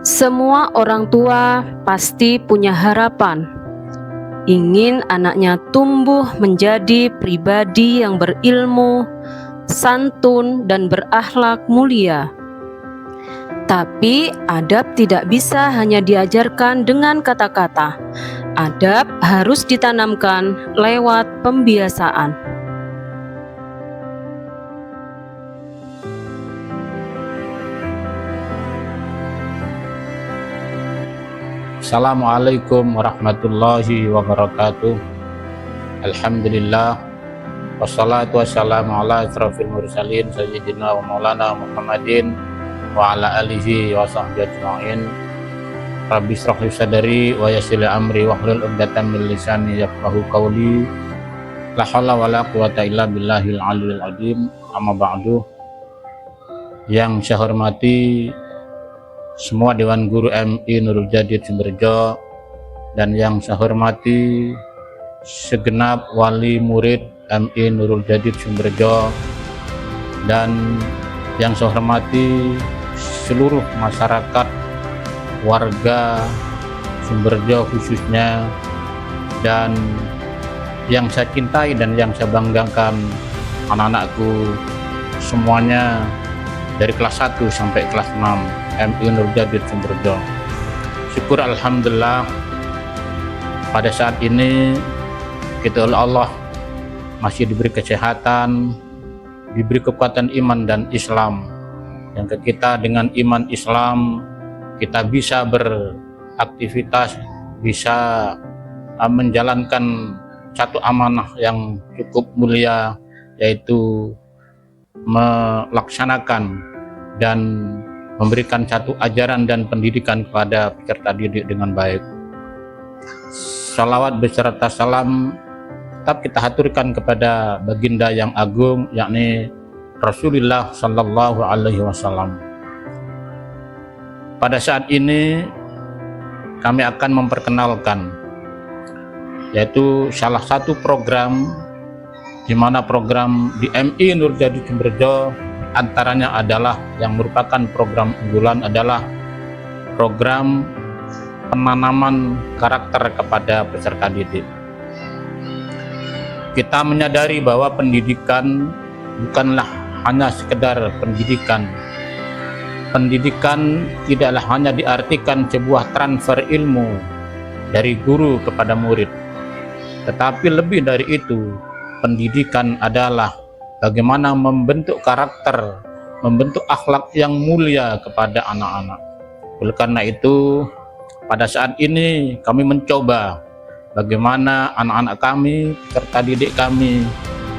Semua orang tua pasti punya harapan, ingin anaknya tumbuh menjadi pribadi yang berilmu, santun, dan berakhlak mulia. Tapi adab tidak bisa hanya diajarkan dengan kata-kata. Adab harus ditanamkan lewat pembiasaan. Assalamualaikum warahmatullahi wabarakatuh. Alhamdulillah, wassalatu wassalamu ala asrafil mursalin sayyidina wa maulana Muhammadin wa ala alihi wa sahbihi ajma'in. Rabbi shrah li sadri wa yassir li amri wahlul 'uqdatam min lisani yafqahu qawli. La haula wala quwata illa billahil aliyil azim. Amma ba'du. Yang saya hormati semua Dewan Guru MI Nurul Jadid Sumberjo, dan yang saya hormati segenap wali murid MI Nurul Jadid Sumberjo, dan yang saya hormati seluruh masyarakat warga Sumberjo khususnya, dan yang saya cintai dan yang saya banggakan anak-anakku semuanya dari kelas 1 sampai kelas 6 MI Nurul Jadid Sumberjo. Syukur alhamdulillah pada saat ini kita oleh Allah masih diberi kesehatan, diberi kekuatan iman dan Islam, yang kita dengan iman Islam kita bisa beraktivitas, bisa menjalankan satu amanah yang cukup mulia, yaitu melaksanakan dan memberikan satu ajaran dan pendidikan kepada peserta didik dengan baik. Salawat beserta salam tetap kita haturkan kepada baginda yang agung, yakni Rasulullah Sallallahu Alaihi Wasallam. Pada saat ini kami akan memperkenalkan, yaitu salah satu program, di mana program di MI Nurul Jadid Sumberjo antaranya adalah yang merupakan program unggulan adalah program penanaman karakter kepada peserta didik. Kita menyadari bahwa pendidikan bukanlah hanya sekedar pendidikan. Pendidikan tidaklah hanya diartikan sebuah transfer ilmu dari guru kepada murid, tetapi lebih dari itu, pendidikan adalah bagaimana membentuk karakter, membentuk akhlak yang mulia kepada anak-anak. Oleh karena itu, pada saat ini kami mencoba bagaimana anak-anak kami, peserta didik kami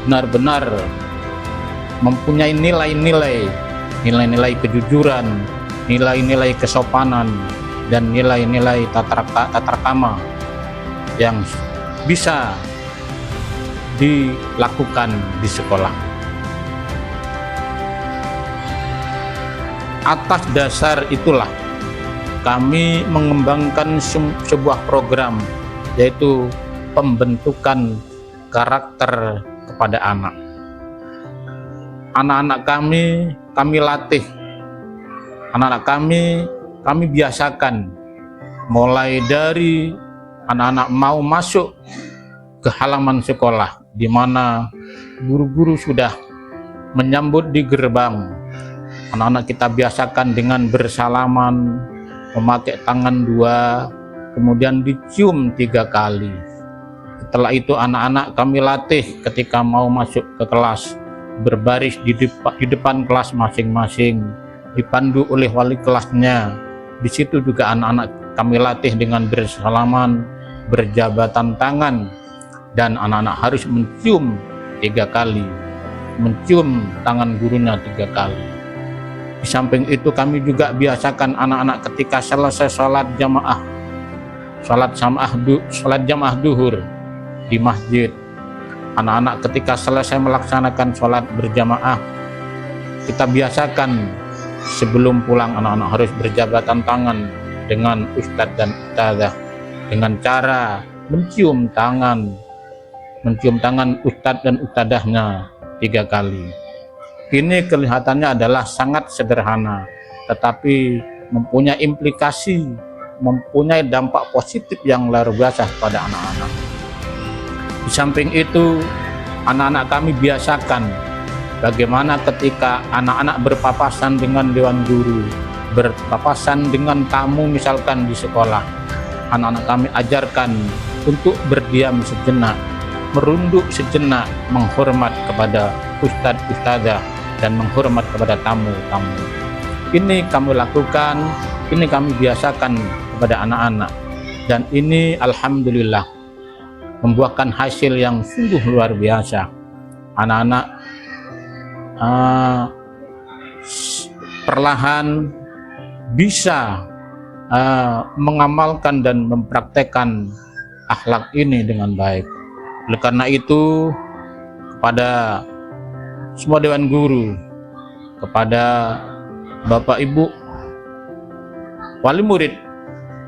benar-benar mempunyai nilai-nilai kejujuran, nilai-nilai kesopanan, dan nilai-nilai tata krama yang bisa dilakukan di sekolah. Atas dasar itulah kami mengembangkan sebuah program, yaitu pembentukan karakter kepada anak. Anak-anak kami latih, anak-anak kami biasakan, mulai dari anak-anak mau masuk ke halaman sekolah, di mana guru-guru sudah menyambut di gerbang. Anak-anak kita biasakan dengan bersalaman, memakai tangan 2, kemudian dicium 3 kali. Setelah itu anak-anak kami latih ketika mau masuk ke kelas, berbaris di depan kelas masing-masing, dipandu oleh wali kelasnya. Di situ juga anak-anak kami latih dengan bersalaman, berjabatan tangan, dan anak-anak harus mencium 3 kali, mencium tangan gurunya 3 kali. Di samping itu kami juga biasakan anak-anak ketika selesai sholat jamaah, sholat jamaah duhur di masjid. Anak-anak ketika selesai melaksanakan sholat berjamaah, kita biasakan sebelum pulang anak-anak harus berjabatan tangan dengan ustadz dan ustadzah, dengan cara mencium tangan ustadz dan ustadzahnya 3 kali. Ini kelihatannya adalah sangat sederhana, tetapi mempunyai implikasi, mempunyai dampak positif yang luar biasa pada anak-anak. Di samping itu, anak-anak kami biasakan bagaimana ketika anak-anak berpapasan dengan dewan guru, berpapasan dengan tamu misalkan di sekolah, anak-anak kami ajarkan untuk berdiam sejenak, merunduk sejenak, menghormat kepada ustadz-ustadzah dan menghormat kepada tamu-tamu. Ini kami lakukan, ini kami biasakan kepada anak-anak, dan ini alhamdulillah membuahkan hasil yang sungguh luar biasa. Anak-anak perlahan bisa mengamalkan dan mempraktekkan akhlak ini dengan baik. Oleh karena itu, kepada semua dewan guru, kepada Bapak Ibu wali murid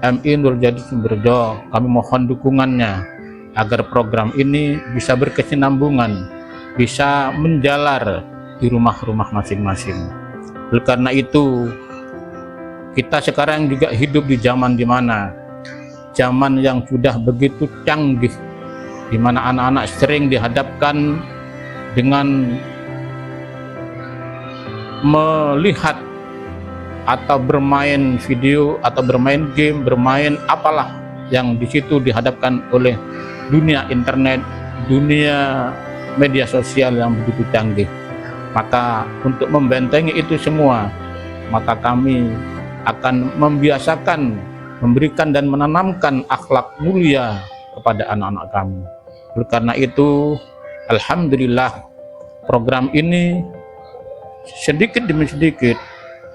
MI Nurjadi Sumberjo, kami mohon dukungannya agar program ini bisa berkesinambungan, bisa menjalar di rumah-rumah masing-masing. Oleh karena itu, kita sekarang juga hidup di zaman zaman yang sudah begitu canggih, di mana anak-anak sering dihadapkan dengan melihat atau bermain video atau bermain game, bermain apalah yang di situ dihadapkan oleh dunia internet, dunia media sosial yang begitu canggih. Maka untuk membentengi itu semua, maka kami akan membiasakan, memberikan dan menanamkan akhlak mulia kepada anak-anak kami. Oleh karena itu, alhamdulillah program ini sedikit demi sedikit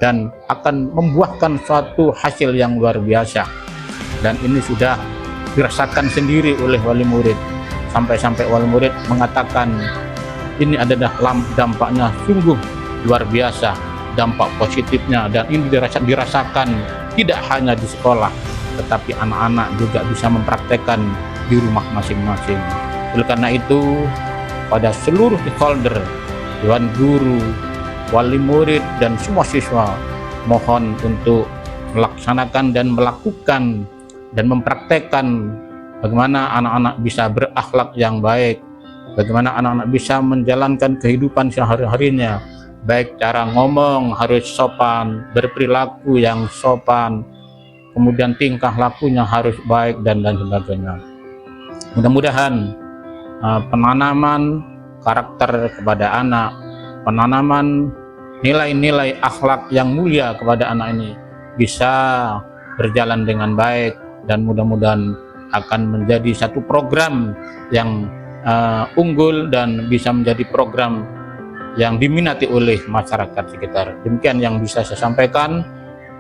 dan akan membuahkan suatu hasil yang luar biasa, dan ini sudah dirasakan sendiri oleh wali murid, sampai-sampai wali murid mengatakan ini adalah dampaknya sungguh luar biasa, dampak positifnya, dan ini dirasakan tidak hanya di sekolah, tetapi anak-anak juga bisa mempraktekkan di rumah masing-masing. Oleh karena itu, pada seluruh stakeholder, dewan guru, wali murid, dan semua siswa, mohon untuk melaksanakan dan melakukan dan mempraktekkan bagaimana anak-anak bisa berakhlak yang baik, bagaimana anak-anak bisa menjalankan kehidupan sehari-harinya, baik cara ngomong harus sopan, berperilaku yang sopan, kemudian tingkah lakunya harus baik, dan sebagainya. Mudah-mudahan penanaman karakter kepada anak, penanaman nilai-nilai akhlak yang mulia kepada anak ini bisa berjalan dengan baik, dan mudah-mudahan akan menjadi satu program yang unggul dan bisa menjadi program yang diminati oleh masyarakat sekitar. Demikian yang bisa saya sampaikan.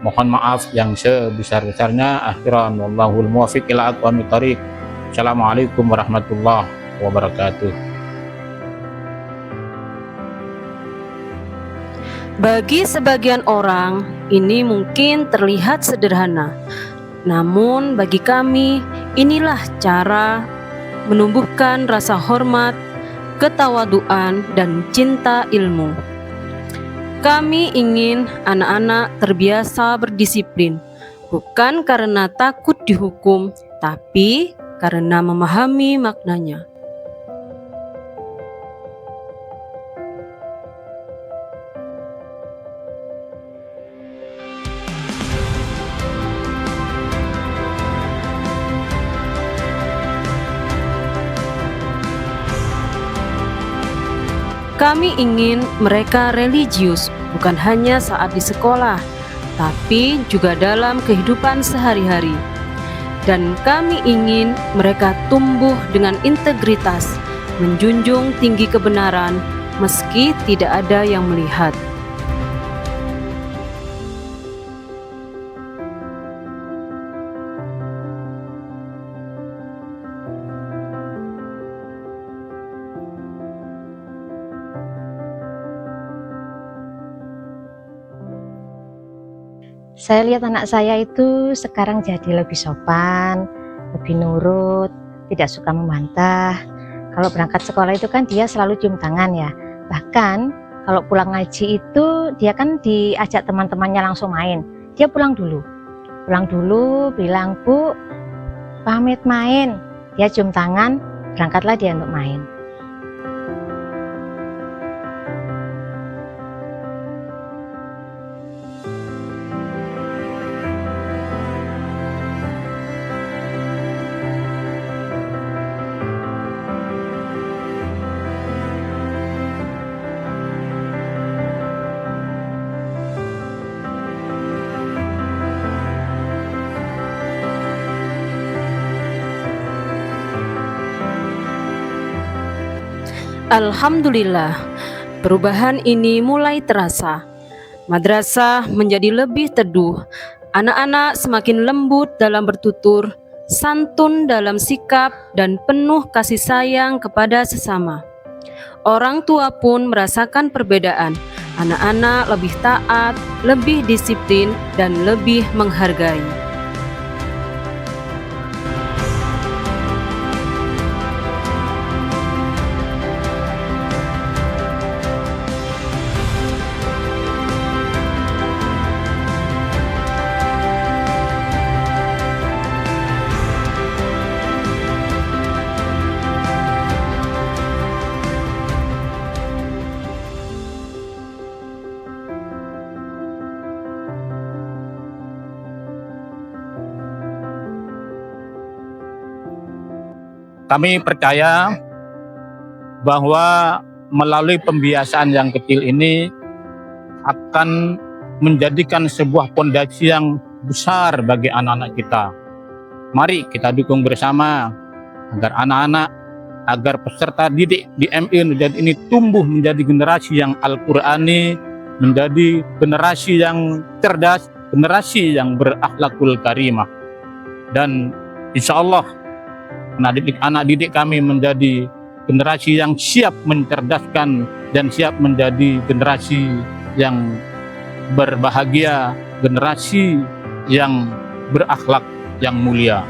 Mohon maaf yang sebesar-besarnya. Akhiran wallahul muwaffiq ila aqwamit thoriq. Assalamualaikum warahmatullahi wabarakatuh. Bagi sebagian orang, ini mungkin terlihat sederhana. Namun bagi kami, inilah cara menumbuhkan rasa hormat, ketawaduan, dan cinta ilmu. Kami ingin anak-anak terbiasa berdisiplin, bukan karena takut dihukum, tapi karena memahami maknanya. Kami ingin mereka religius, bukan hanya saat di sekolah, tapi juga dalam kehidupan sehari-hari. Dan kami ingin mereka tumbuh dengan integritas, menjunjung tinggi kebenaran, meski tidak ada yang melihat. Saya lihat anak saya itu sekarang jadi lebih sopan, lebih nurut, tidak suka membantah. Kalau berangkat sekolah itu kan dia selalu cium tangan ya. Bahkan Kalau pulang ngaji itu dia kan diajak teman-temannya langsung main. Dia pulang dulu bilang, "Bu, pamit main." Dia cium tangan, berangkatlah dia untuk main. Alhamdulillah, perubahan ini mulai terasa. Madrasah menjadi lebih teduh, anak-anak semakin lembut dalam bertutur, santun dalam sikap, dan penuh kasih sayang kepada sesama. Orang tua pun merasakan perbedaan. Anak-anak lebih taat, lebih disiplin, dan lebih menghargai. Kami percaya bahwa melalui pembiasaan yang kecil ini akan menjadikan sebuah fondasi yang besar bagi anak-anak kita. Mari kita dukung bersama agar anak-anak, agar peserta didik di MI Nujad ini tumbuh menjadi generasi yang Al-Qur'ani, menjadi generasi yang cerdas, generasi yang berakhlakul karimah. Dan insya Allah anak didik kami menjadi generasi yang siap mencerdaskan dan siap menjadi generasi yang berbahagia, generasi yang berakhlak yang mulia.